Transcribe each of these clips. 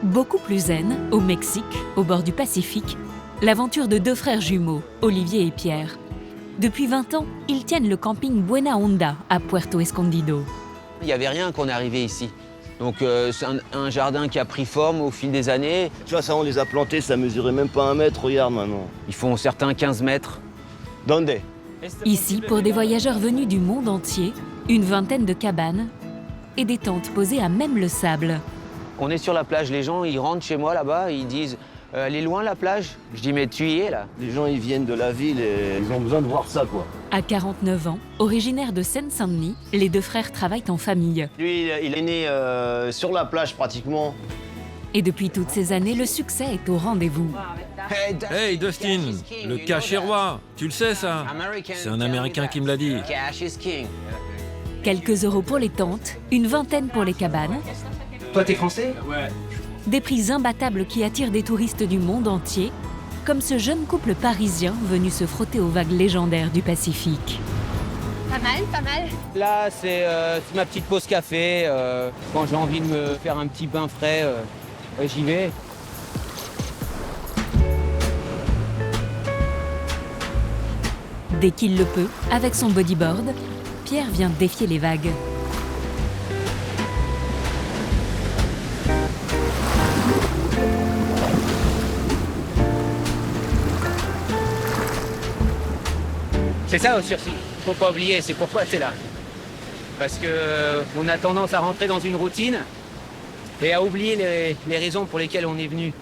Beaucoup plus zen, au Mexique, au bord du Pacifique, l'aventure de deux frères jumeaux, Olivier et Pierre. Depuis 20 ans, ils tiennent le camping Buena Onda à Puerto Escondido. Il n'y avait rien quand on est arrivé ici. Donc c'est un jardin qui a pris forme au fil des années. Tu vois, ça, on les a plantés, ça mesurait même pas 1 mètre, regarde maintenant. Ils font certains 15 mètres. Donde? Ici, pour des voyageurs venus du monde entier, une vingtaine de cabanes et des tentes posées à même le sable. On est sur la plage, les gens ils rentrent chez moi là-bas, ils disent elle est loin la plage? Je dis mais tu y es là. Les gens, ils viennent de la ville et ils ont besoin de voir ça, quoi. À 49 ans, originaire de Seine-Saint-Denis, les deux frères travaillent en famille. Lui, il est né sur la plage, pratiquement. Et depuis toutes ces années, le succès est au rendez-vous. Hey Dustin, le cash est roi, tu le sais ça? C'est un Américain qui me l'a dit. Cash is king. Quelques euros pour les tentes, une vingtaine pour les cabanes. Toi t'es français? Ouais. Des prix imbattables qui attirent des touristes du monde entier, comme ce jeune couple parisien venu se frotter aux vagues légendaires du Pacifique. Pas mal, pas mal. Là c'est ma petite pause café. Quand j'ai envie de me faire un petit bain frais, j'y vais. Dès qu'il le peut, avec son bodyboard, Pierre vient défier les vagues. C'est ça au sursis, faut pas oublier, c'est pourquoi c'est là. Parce que on a tendance à rentrer dans une routine et à oublier les raisons pour lesquelles on est venu.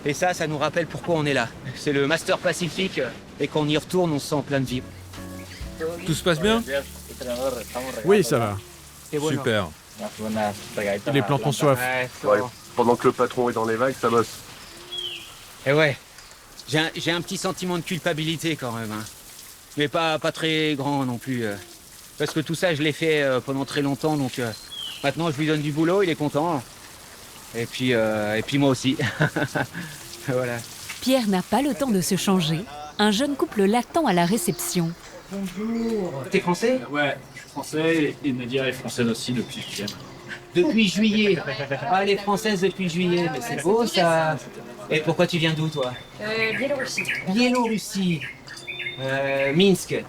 Et ça nous rappelle pourquoi on est là. C'est le Master Pacifique et quand on y retourne, on se sent plein de vie. Tout se passe bien? Oui, ça va. C'est bon, Super. Les plans qu'on soif. Ouais, pendant que le patron est dans les vagues, ça bosse. Et ouais, j'ai un petit sentiment de culpabilité quand même. Hein. Mais pas très grand non plus. Parce que tout ça, je l'ai fait pendant très longtemps. Donc maintenant, je lui donne du boulot, il est content. Et puis moi aussi. Voilà. Pierre n'a pas le temps de se changer. Un jeune couple l'attend à la réception. Bonjour. T'es français? Ouais, je suis français et Nadia est française aussi depuis juillet. Depuis juillet. Ah, elle est française depuis juillet. Mais c'est beau ça. Et pourquoi tu viens d'où toi? Biélorussie. Biélorussie. Minsk.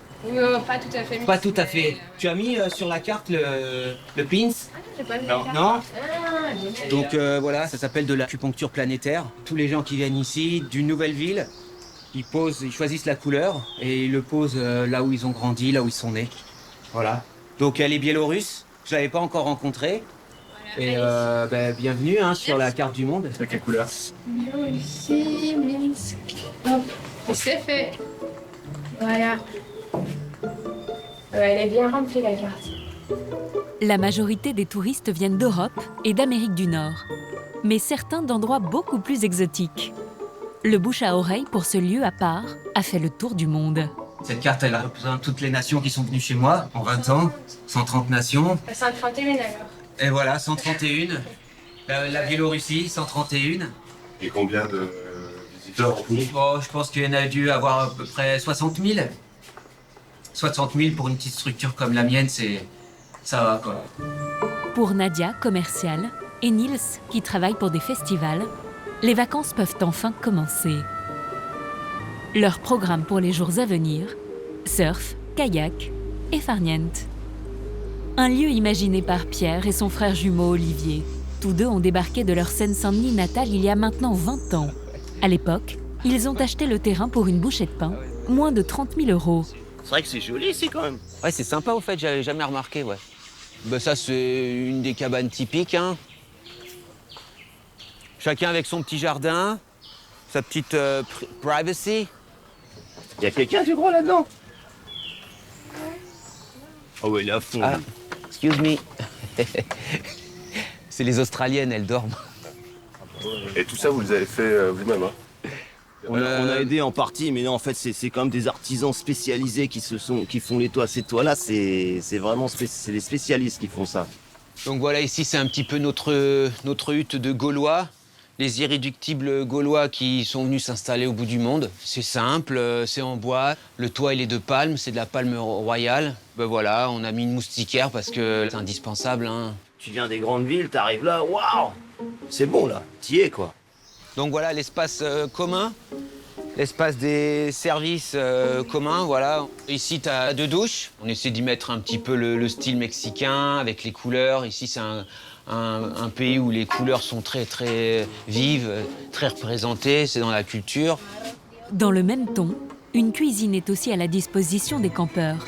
Pas tout à fait. Pas tout à fait. Tu as mis sur la carte le pins? J'ai pas vu Non. la carte. Non. Ah, génial. Donc voilà, ça s'appelle de l'acupuncture planétaire. Tous les gens qui viennent ici, d'une nouvelle ville, ils choisissent la couleur et ils le posent là où ils ont grandi, là où ils sont nés. Voilà. Donc elle est biélorusse, je l'avais pas encore rencontrée. Et bienvenue hein, sur la carte du monde. De quelle couleur? Biélorussie, Minsk. Hop, c'est fait. Voilà. Elle est bien remplie la carte. La majorité des touristes viennent d'Europe et d'Amérique du Nord, mais certains d'endroits beaucoup plus exotiques. Le bouche à oreille pour ce lieu à part a fait le tour du monde. Cette carte, elle représente toutes les nations qui sont venues chez moi en 20 ans. 130 nations. 131 alors. Et voilà, 131. La Biélorussie, 131. Et combien de visiteurs en tout? Oh, je pense qu'il y en a dû avoir à peu près 60 000. 60 000 pour une petite structure comme la mienne, ça va quoi. Pour Nadia, commerciale, et Niels, qui travaille pour des festivals, les vacances peuvent enfin commencer. Leur programme pour les jours à venir, surf, kayak et farniente. Un lieu imaginé par Pierre et son frère jumeau Olivier. Tous deux ont débarqué de leur Seine-Saint-Denis natale il y a maintenant 20 ans. À l'époque, ils ont acheté le terrain pour une bouchée de pain, moins de 30 000 €. C'est vrai que c'est joli ici, quand même. Ouais, c'est sympa au fait, j'avais jamais remarqué, ouais. Ben ça, c'est une des cabanes typiques, hein. Chacun avec son petit jardin, sa petite privacy. Il y a quelqu'un, tu crois, là-dedans? Oh ouais, il est à fond. Ah, excuse me. C'est les Australiennes, elles dorment. Et tout ça, vous les avez fait vous-même, hein? On a aidé en partie, mais non, en fait, c'est quand même des artisans spécialisés qui font les toits. Ces toits-là, c'est vraiment c'est les spécialistes qui font ça. Donc voilà, ici, c'est un petit peu notre hutte de Gaulois. Les irréductibles Gaulois qui sont venus s'installer au bout du monde. C'est simple, c'est en bois. Le toit, il est de palme, c'est de la palme royale. Ben voilà, on a mis une moustiquaire parce que c'est indispensable, hein. Tu viens des grandes villes, t'arrives là, waouh! c'est bon là, t'y es quoi. Donc voilà l'espace commun, l'espace des services communs, voilà. Ici, tu as 2 douches. On essaie d'y mettre un petit peu le style mexicain, avec les couleurs. Ici, c'est un pays où les couleurs sont très, très vives, très représentées. C'est dans la culture. Dans le même ton, une cuisine est aussi à la disposition des campeurs.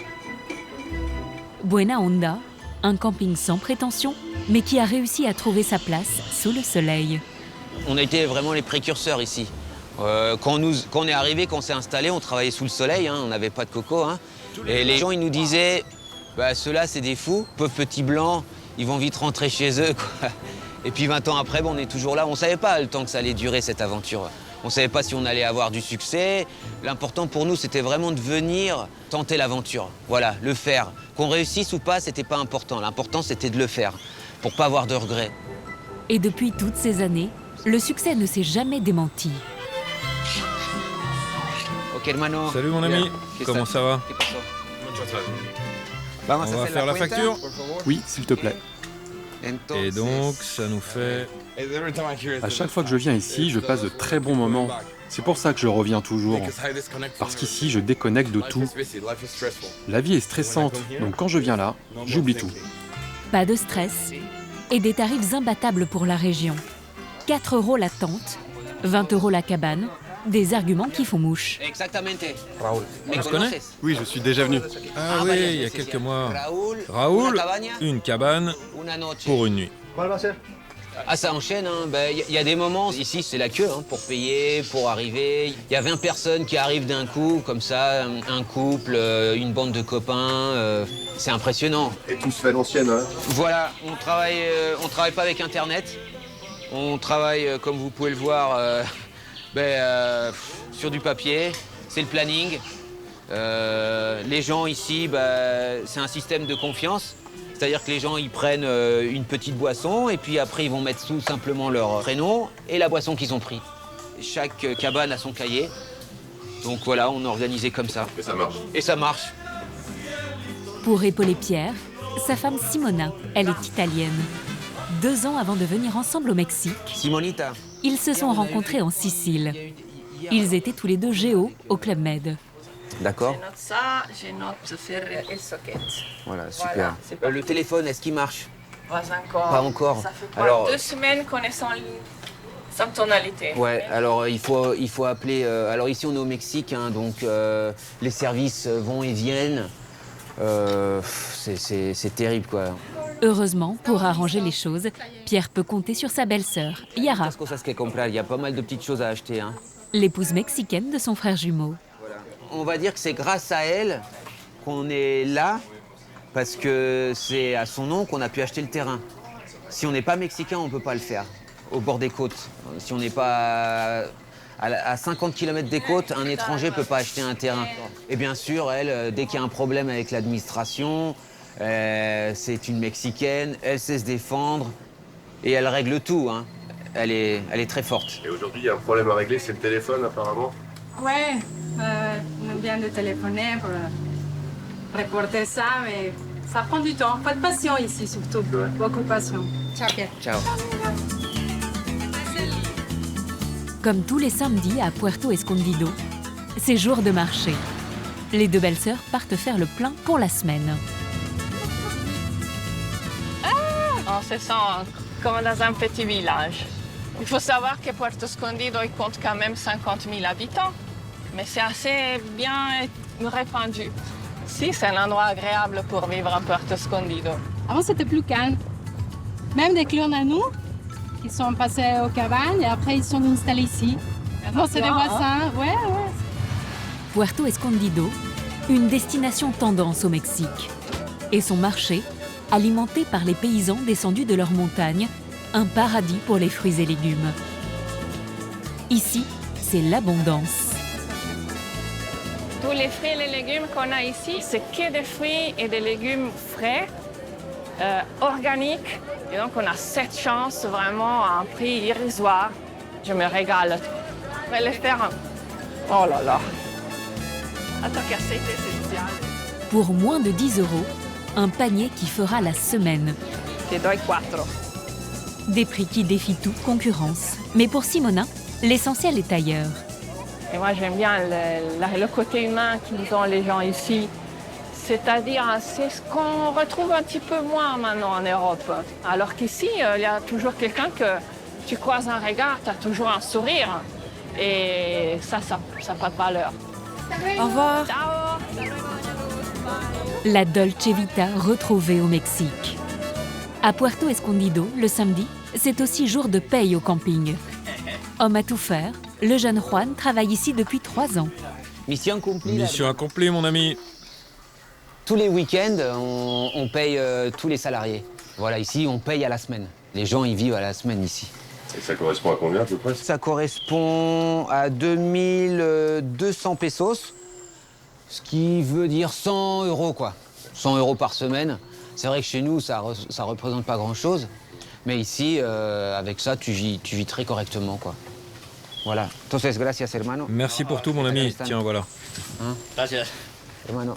Buena Onda, un camping sans prétention, mais qui a réussi à trouver sa place sous le soleil. On a été vraiment les précurseurs ici. Quand on est arrivé, quand on s'est installé, on travaillait sous le soleil, hein, on n'avait pas de coco. Hein. Et les gens, ils nous disaient, bah, ceux-là, c'est des fous, pauvres petits blancs, ils vont vite rentrer chez eux, quoi. Et puis 20 ans après, on est toujours là. On ne savait pas le temps que ça allait durer, cette aventure. On ne savait pas si on allait avoir du succès. L'important pour nous, c'était vraiment de venir tenter l'aventure. Voilà, le faire. Qu'on réussisse ou pas, c'était pas important. L'important, c'était de le faire, pour pas avoir de regrets. Et depuis toutes ces années, le succès ne s'est jamais démenti. Ok, hermano. Salut mon ami, comment ça va? On va faire la facture? Oui, s'il te plaît. Et donc, ça nous fait... À chaque fois que je viens ici, je passe de très bons moments. C'est pour ça que je reviens toujours. Parce qu'ici, je déconnecte de tout. La vie est stressante, donc quand je viens là, j'oublie tout. Pas de stress et des tarifs imbattables pour la région. 4 € la tente, 20 € la cabane, des arguments qui font mouche. Exactement. On se connaît? Oui, je suis déjà venu. Ah oui, il y a quelques mois. Raoul, une cabane pour une nuit. Ah, ça enchaîne, hein. Ben, y a des moments, ici c'est la queue hein, pour payer, pour arriver. Il y a 20 personnes qui arrivent d'un coup, comme ça, un couple, une bande de copains, c'est impressionnant. Et tout se fait à l'ancienne, hein. Voilà, on travaille pas avec Internet, on travaille, comme vous pouvez le voir, sur du papier, c'est le planning. Les gens ici, c'est un système de confiance. C'est-à-dire que les gens, ils prennent une petite boisson et puis après, ils vont mettre tout simplement leur prénom et la boisson qu'ils ont pris. Chaque cabane a son cahier. Donc voilà, on a organisé comme ça. Et ça marche. Et ça marche. Pour épauler Pierre, sa femme Simona, elle est italienne. 2 ans avant de venir ensemble au Mexique, Simonita. ils se sont rencontrés en Sicile. Ils étaient tous les 2 géos au Club Med. D'accord. Je note ça, je note faire le socket. Voilà, super. Voilà, c'est parti. Le téléphone, est-ce qu'il marche? Pas encore. Pas encore. Ça fait pas Alors, 2 semaines qu'on est sans tonalité. ouais, alors il faut appeler. Alors ici on est au Mexique, hein, donc les services vont et viennent. C'est terrible quoi. Heureusement, pour arranger les choses, Pierre peut compter sur sa belle-sœur, Yara, Muchas cosas que comprar. Il y a pas mal de petites choses à acheter. Hein. l'épouse mexicaine de son frère jumeau. On va dire que c'est grâce à elle qu'on est là, parce que c'est à son nom qu'on a pu acheter le terrain. Si on n'est pas mexicain, on ne peut pas le faire, au bord des côtes. Si on n'est pas à 50 km des côtes, un étranger ne peut pas acheter un terrain. Et bien sûr, elle, dès qu'il y a un problème avec l'administration, c'est une Mexicaine, elle sait se défendre et elle règle tout. Hein. Elle est très forte. Et aujourd'hui, il y a un problème à régler, c'est le téléphone apparemment. Ouais, on vient de téléphoner pour reporter ça, mais ça prend du temps. Pas de passion ici surtout, beaucoup de passion. Ciao Pierre. Ciao. Comme tous les samedis à Puerto Escondido, c'est jour de marché. Les 2 belles-sœurs partent faire le plein pour la semaine. On se sent comme dans un petit village. Il faut savoir que Puerto Escondido il compte quand même 50 000 habitants, mais c'est assez bien répandu. Si, c'est un endroit agréable pour vivre à Puerto Escondido. Avant, c'était plus calme. Même des clones à nous, qui sont passés aux cabanes et après ils sont installés ici. Bon, c'est des voisins, ouais. Puerto Escondido, une destination tendance au Mexique. Et son marché, alimenté par les paysans descendus de leurs montagnes, un paradis pour les fruits et légumes. Ici, c'est l'abondance. Tous les fruits et les légumes qu'on a ici, c'est que des fruits et des légumes frais, organiques. Et donc, on a cette chance vraiment à un prix irrisoire. Je me régale. Je vais les faire. Oh là là. Attends, c'est essentiel. Pour moins de 10 €, un panier qui fera la semaine. Ti do 4. Des prix qui défient toute concurrence. Mais pour Simona, l'essentiel est ailleurs. Et moi, j'aime bien le côté humain qu'ils ont les gens ici. C'est-à-dire, c'est ce qu'on retrouve un petit peu moins maintenant en Europe. Alors qu'ici, il y a toujours quelqu'un que tu croises un regard, tu as toujours un sourire. Et ça n'a pas de valeur. Au revoir. Ciao. La Dolce Vita retrouvée au Mexique. À Puerto Escondido, le samedi, c'est aussi jour de paye au camping. Homme à tout faire, le jeune Juan travaille ici depuis 3 ans. Mission accomplie. Mission accomplie, mon ami. Tous les week-ends, on paye tous les salariés. Voilà, ici, on paye à la semaine. Les gens, ils vivent à la semaine ici. Et ça correspond à combien à peu près? Ça correspond à 2200 pesos, ce qui veut dire 100 euros, quoi. 100 euros par semaine. C'est vrai que chez nous, ça représente pas grand-chose. Mais ici, avec ça, tu vis très correctement, quoi. Voilà. Entonces, gracias, hermano. Merci pour tout, mon ami. Tiens, voilà. Hermano.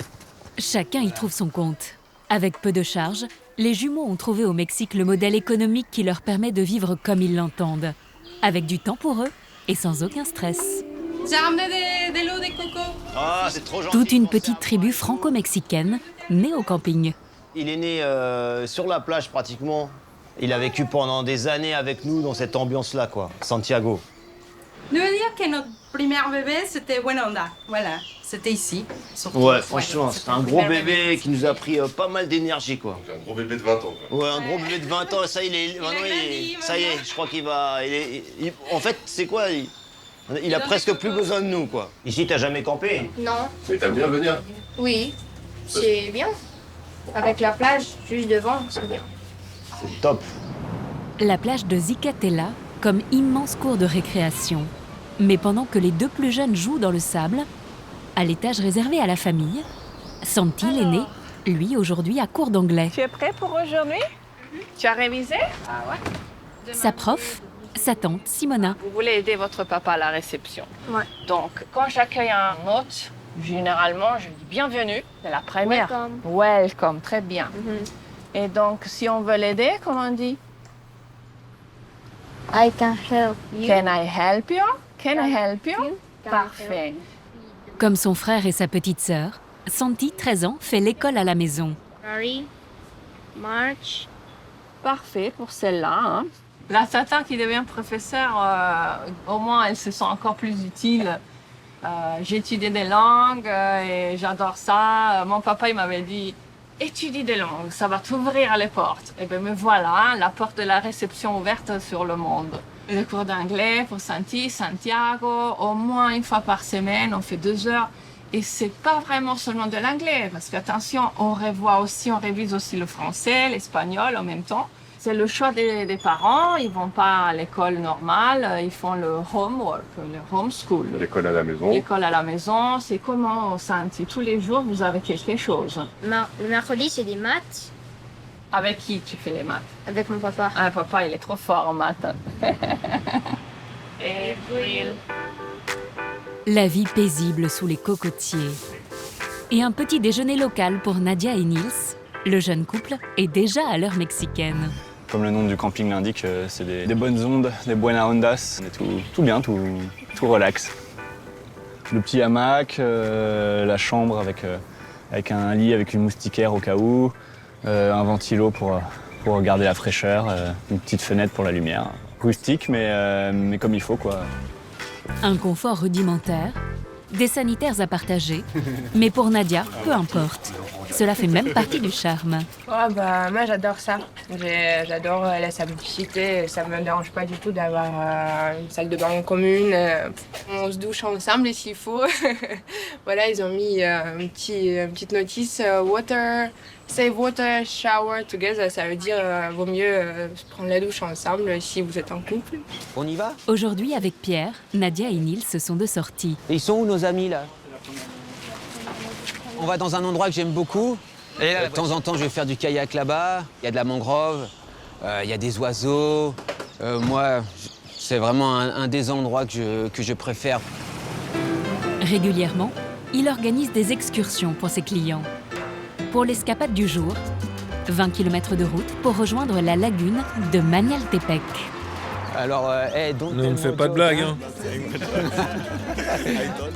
Chacun y trouve son compte. Avec peu de charges, les jumeaux ont trouvé au Mexique le modèle économique qui leur permet de vivre comme ils l'entendent. Avec du temps pour eux et sans aucun stress. J'ai ramené de l'eau de coco. Ah, c'est trop gentil. Toute une petite tribu franco-mexicaine née au camping. Il est né sur la plage pratiquement. Il a vécu pendant des années avec nous dans cette ambiance-là, quoi. Santiago. Je veux dire que notre premier bébé, c'était Buena Onda. Voilà, c'était ici. Surtout. Ouais, franchement, c'est un gros bébé qui nous a pris pas mal d'énergie, quoi. Donc un gros bébé de 20 ans. Quoi. Ouais, un gros bébé de 20 ans, ça, ça y est, je crois qu'il va... en fait, c'est quoi il a presque plus besoin de nous, quoi. Ici, t'as jamais campé? Non. Mais t'aimes bien venir? Oui. C'est bien. Avec la plage juste devant, c'est bien. C'est top. La plage de Zicatela comme immense cours de récréation. Mais pendant que les 2 plus jeunes jouent dans le sable, à l'étage réservé à la famille, Santi, l'aîné, lui, aujourd'hui, a cours d'anglais. Tu es prêt pour aujourd'hui? Tu as révisé? Ah ouais. Sa prof, sa tante, Simona. Vous voulez aider votre papa à la réception. Ouais. Donc, quand j'accueille un hôte, généralement, je dis bienvenue. C'est la première. Welcome. Welcome, très bien. Et donc, si on veut l'aider, comment on dit? I can help you. Can I help you? Can I help you? Parfait. Comme son frère et sa petite sœur, Santi, 13 ans, fait l'école à la maison. February, March. Parfait pour celle-là. Hein. La Tata qui devient professeure, au moins elle se sent encore plus utile. J'ai étudié des langues et j'adore ça. Mon papa il m'avait dit étudie des langues, ça va t'ouvrir les portes. Et bien me voilà, la porte de la réception ouverte sur le monde. Le cours d'anglais pour Santi, Santiago, au moins une fois par semaine, on fait 2 heures. Et c'est pas vraiment seulement de l'anglais, parce qu'attention, on révise aussi le français, l'espagnol en même temps. C'est le choix des parents, ils vont pas à l'école normale, ils font le homework, le homeschool. L'école à la maison. L'école à la maison, c'est comment, Santi? Tous les jours, vous avez quelque chose. Le mercredi, c'est des maths. Avec qui tu fais les maths? Avec mon papa. Ah, papa, il est trop fort en maths. April. La vie paisible sous les cocotiers. Et un petit déjeuner local pour Nadia et Nils. Le jeune couple est déjà à l'heure mexicaine. Comme le nom du camping l'indique, c'est des bonnes ondes, des buena ondas. Tout bien, tout relax. Le petit hamac, la chambre avec un lit avec une moustiquaire au cas où, un ventilo pour garder la fraîcheur, une petite fenêtre pour la lumière. Rustique, mais comme il faut, quoi. Un confort rudimentaire, des sanitaires à partager, mais pour Nadia, peu importe. Cela fait même partie du charme. Ouais, bah, moi j'adore ça. J'adore la simplicité. Ça me dérange pas du tout d'avoir une salle de bain commune. On se douche ensemble s'il faut. Voilà, ils ont mis une petite notice water, save water, shower together. Ça veut dire vaut mieux prendre la douche ensemble si vous êtes en couple. On y va? Aujourd'hui, avec Pierre, Nadia et Nils sont de sortie. Et ils sont où nos amis là? On va dans un endroit que j'aime beaucoup. De temps en temps, je vais faire du kayak là-bas. Il y a de la mangrove, il y a des oiseaux. Moi, c'est vraiment un des endroits que je préfère. Régulièrement, il organise des excursions pour ses clients. Pour l'escapade du jour, 20 km de route pour rejoindre la lagune de Mañaltepec. Alors, Ne me fais pas de blagues, hein.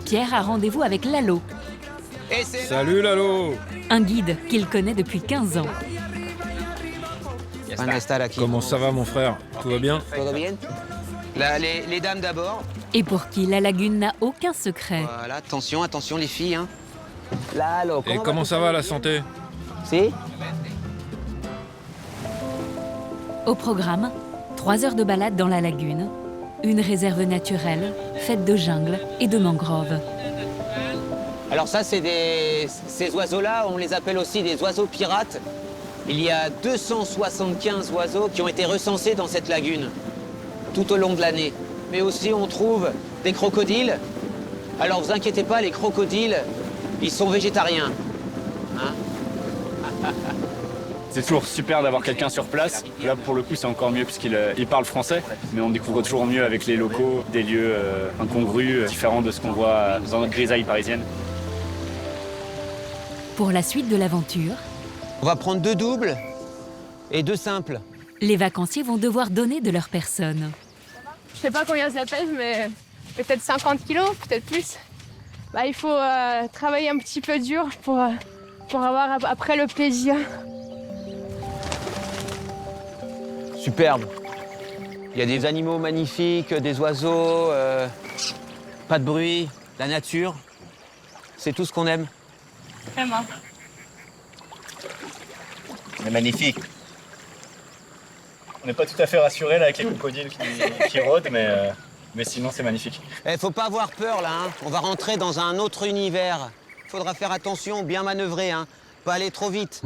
Pierre a rendez-vous avec Lalo, Salut Lalo. un guide qu'il connaît depuis 15 ans. Comment ça va mon frère? Tout va bien? Todo bien? Les dames d'abord. Et pour qui la lagune n'a aucun secret. Voilà, attention les filles. Hein. Et comment ça va la santé? Si? Au programme, 3 heures de balade dans la lagune, une réserve naturelle faite de jungle et de mangroves. Alors ça, ces oiseaux-là, on les appelle aussi des oiseaux pirates. Il y a 275 oiseaux qui ont été recensés dans cette lagune tout au long de l'année. Mais aussi, on trouve des crocodiles. Alors, vous inquiétez pas, les crocodiles, ils sont végétariens. Hein? C'est toujours super d'avoir quelqu'un sur place. Là, pour le coup, c'est encore mieux puisqu'il parle français. Mais on découvre toujours mieux avec les locaux des lieux incongrus, différents de ce qu'on voit dans notre grisaille parisienne. Pour la suite de l'aventure, On va prendre 2 doubles et 2 simples. les vacanciers vont devoir donner de leur personne. Je sais pas combien ça pèse, mais peut-être 50 kilos, peut-être plus. Il faut travailler un petit peu dur pour avoir après le plaisir. Superbe. Il y a des animaux magnifiques, des oiseaux, pas de bruit, la nature. C'est tout ce qu'on aime. Vraiment. C'est magnifique. On n'est pas tout à fait rassurés là avec les crocodiles qui rôdent, mais sinon c'est magnifique. Faut pas avoir peur là, hein. On va rentrer dans un autre univers. Faudra faire attention, bien manœuvrer, hein. Pas aller trop vite.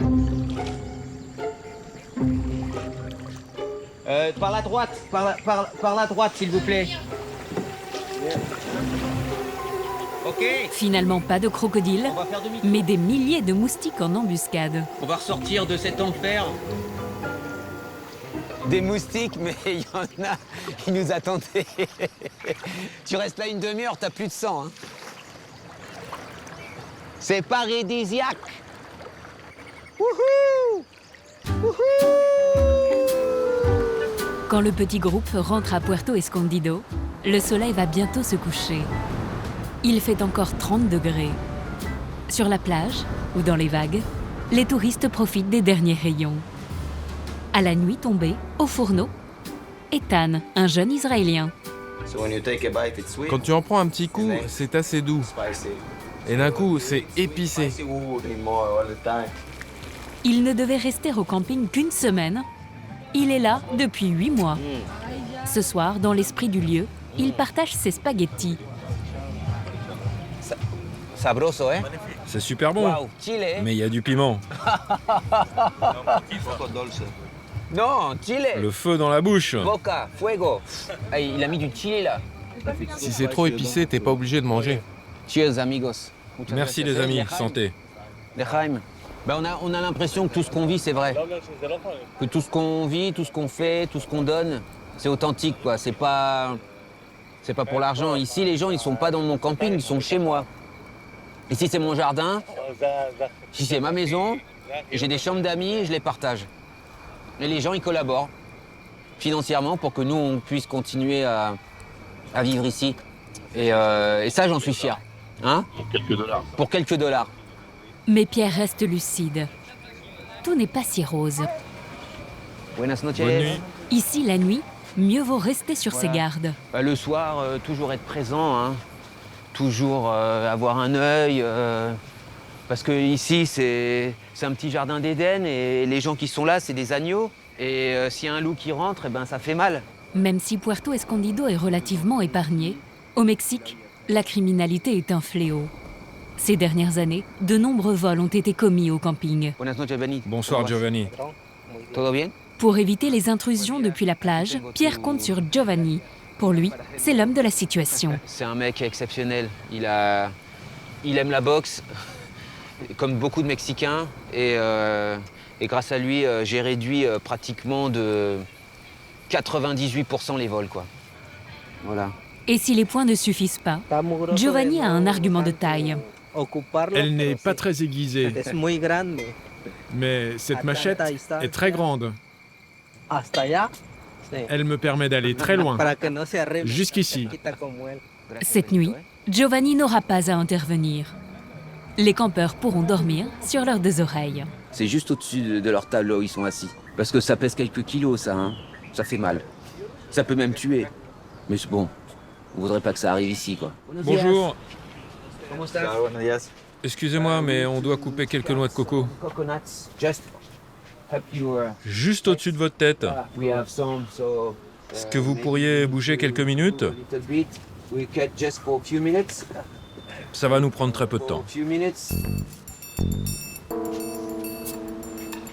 Par la droite, par la droite, s'il vous plaît. Ok. Finalement, pas de crocodiles, On va faire demi-tour. mais des milliers de moustiques en embuscade. On va ressortir de cet enfer. Des moustiques, mais il y en a, ils nous attendaient. Tu restes là une demi-heure, t'as plus de sang. Hein. C'est paradisiaque. Wouhou! Quand le petit groupe rentre à Puerto Escondido, le soleil va bientôt se coucher. Il fait encore 30 degrés. Sur la plage ou dans les vagues, les touristes profitent des derniers rayons. À la nuit tombée, au fourneau, Ethan, un jeune Israélien. Quand tu en prends un petit coup, c'est assez doux. Et d'un coup, c'est épicé. Il ne devait rester au camping qu'une semaine. Il est là depuis 8 mois. Ce soir, dans l'esprit du lieu, il partage ses spaghettis. Sabroso, hein? C'est super bon. Wow, chile. Mais il y a du piment. Non, chile. Le feu dans la bouche. Boca, fuego. Ah, il a mis du chili là. Si c'est trop épicé, t'es pas obligé de manger. Cheers, amigos. Muchas Merci gracias. les amis, L'Echaim. santé. L'Echaim. On a l'impression que tout ce qu'on vit, c'est vrai. Que tout ce qu'on vit, tout ce qu'on fait, tout ce qu'on donne, c'est authentique, quoi. C'est pas pour l'argent. Ici, les gens, ils sont pas dans mon camping, ils sont chez moi. Ici, c'est mon jardin. Ici, c'est ma maison. J'ai des chambres d'amis, je les partage. Et les gens, ils collaborent financièrement pour que nous, on puisse continuer à vivre ici. Et ça, j'en suis fier. Hein? Pour quelques dollars. Pour quelques dollars. Mais Pierre reste lucide. Tout n'est pas si rose. Buenas noches. Bonne nuit. Ici, la nuit, mieux vaut rester sur ses Voilà. gardes. Le soir, toujours être présent, hein. Toujours avoir un œil. Parce que ici, c'est un petit jardin d'Éden et les gens qui sont là, c'est des agneaux. Et s'il y a un loup qui rentre, eh ben, ça fait mal. Même si Puerto Escondido est relativement épargné, au Mexique, la criminalité est un fléau. Ces dernières années, de nombreux vols ont été commis au camping. Buenas noches, Benny. Bonsoir Giovanni. Todo bien? Pour éviter les intrusions depuis la plage, Pierre compte sur Giovanni. Pour lui, c'est l'homme de la situation. C'est un mec exceptionnel. Il aime la boxe, comme beaucoup de Mexicains. Et grâce à lui, j'ai réduit pratiquement de 98% les vols, quoi. Voilà. Et si les points ne suffisent pas, Giovanni a un argument de taille. Elle n'est pas très aiguisée. Mais cette machette est très grande. Elle me permet d'aller très loin, jusqu'ici. Cette nuit, Giovanni n'aura pas à intervenir. Les campeurs pourront dormir sur leurs 2 oreilles. C'est juste au-dessus de leur table là où ils sont assis. Parce que ça pèse quelques kilos, ça, hein. Ça fait mal. Ça peut même tuer. Mais bon, on voudrait pas que ça arrive ici, quoi. Bonjour. Excusez-moi, mais on doit couper quelques noix de coco. Juste au-dessus de votre tête. Est-ce que vous pourriez bouger quelques minutes? Ça va nous prendre très peu de temps.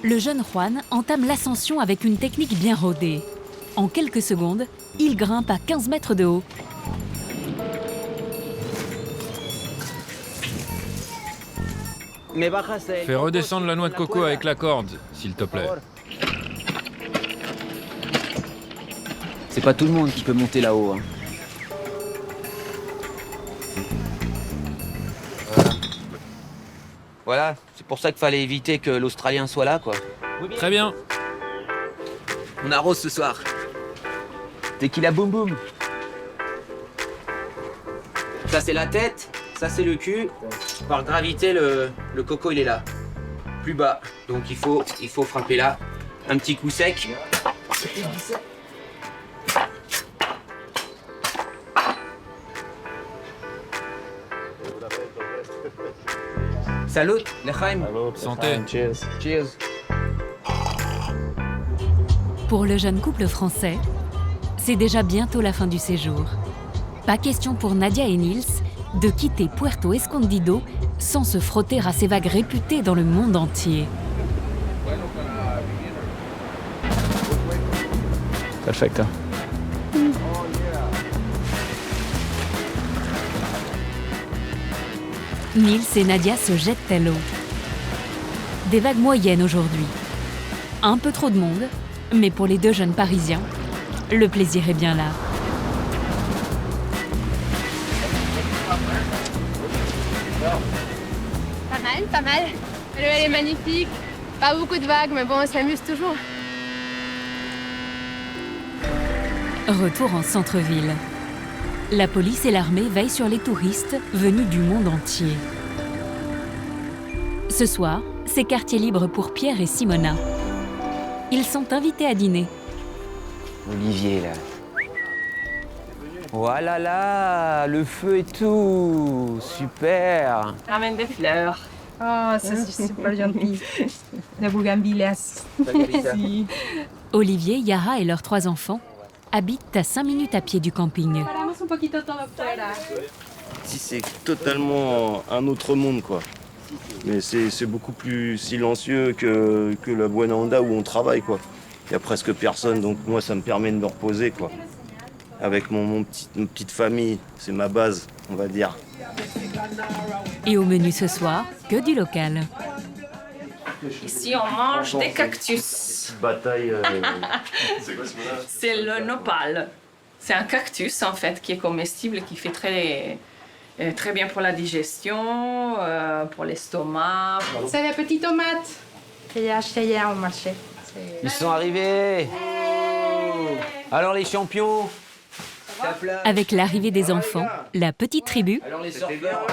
Le jeune Juan entame l'ascension avec une technique bien rodée. En quelques secondes, il grimpe à 15 mètres de haut. Fais redescendre la noix de coco avec la corde, s'il te plaît. C'est pas tout le monde qui peut monter là-haut, hein. Voilà, c'est pour ça qu'il fallait éviter que l'Australien soit là, quoi. Très bien. On arrose ce soir. Tequila boum boum. Ça c'est la tête, ça c'est le cul. Par gravité, le coco il est là. Plus bas. Donc il faut frapper là. Un petit coup sec. Salut, Lechaim. Santé. Cheers. Cheers. Pour le jeune couple français, c'est déjà bientôt la fin du séjour. Pas question pour Nadia et Nils de quitter Puerto Escondido sans se frotter à ces vagues réputées dans le monde entier. Perfecto. Nils et Nadia se jettent à l'eau. Des vagues moyennes aujourd'hui. Un peu trop de monde, mais pour les 2 jeunes Parisiens, le plaisir est bien là. Pas mal, pas mal. L'eau, elle est magnifique. Pas beaucoup de vagues, mais bon, on s'amuse toujours. Retour en centre-ville. La police et l'armée veillent sur les touristes venus du monde entier. Ce soir, c'est quartier libre pour Pierre et Simona. Ils sont invités à dîner. Olivier, là. Voilà là, le feu et tout. Super. Ramène des fleurs. Oh, ça c'est super gentil. De bougainvillas. Olivier, Yara et leurs 3 enfants habitent à 5 minutes à pied du camping. Ici, c'est totalement un autre monde, quoi. Mais c'est beaucoup plus silencieux que la Buena Onda où on travaille, quoi. Il n'y a presque personne, donc moi, ça me permet de me reposer, quoi. Avec mon petite famille, c'est ma base, on va dire. Et au menu ce soir, que du local. Ici, on mange des cactus. Bataille. C'est le nopal. C'est un cactus, en fait, qui est comestible, qui fait très bien pour la digestion, pour l'estomac. C'est les petites tomates que j'ai achetées hier au marché. Ils sont arrivés. Alors les champions. Avec l'arrivée des enfants, la petite tribu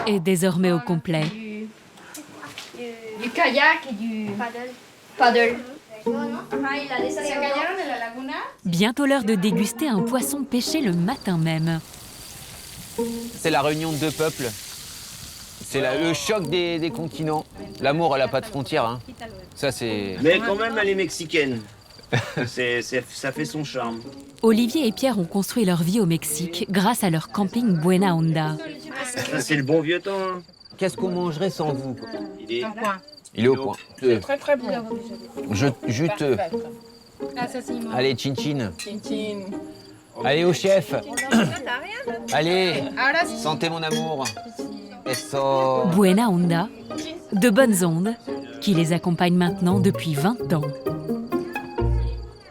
est désormais au complet. Du kayak et du paddle. Bientôt l'heure de déguster un poisson pêché le matin même. C'est la réunion de 2 peuples. C'est le choc des continents. L'amour, elle n'a pas de frontières, hein. Ça, c'est... Mais quand même, elle est mexicaine. Ça fait son charme. Olivier et Pierre ont construit leur vie au Mexique grâce à leur camping Buena Onda. Ça, c'est le bon vieux temps. Hein. Qu'est-ce qu'on mangerait sans vous? Il est au point. C'est très très bon. Juteux. Allez, chin-chin. Allez au chef. Allez, sentez mon amour. Eso. Buena Onda, de bonnes ondes, qui les accompagnent maintenant depuis 20 ans.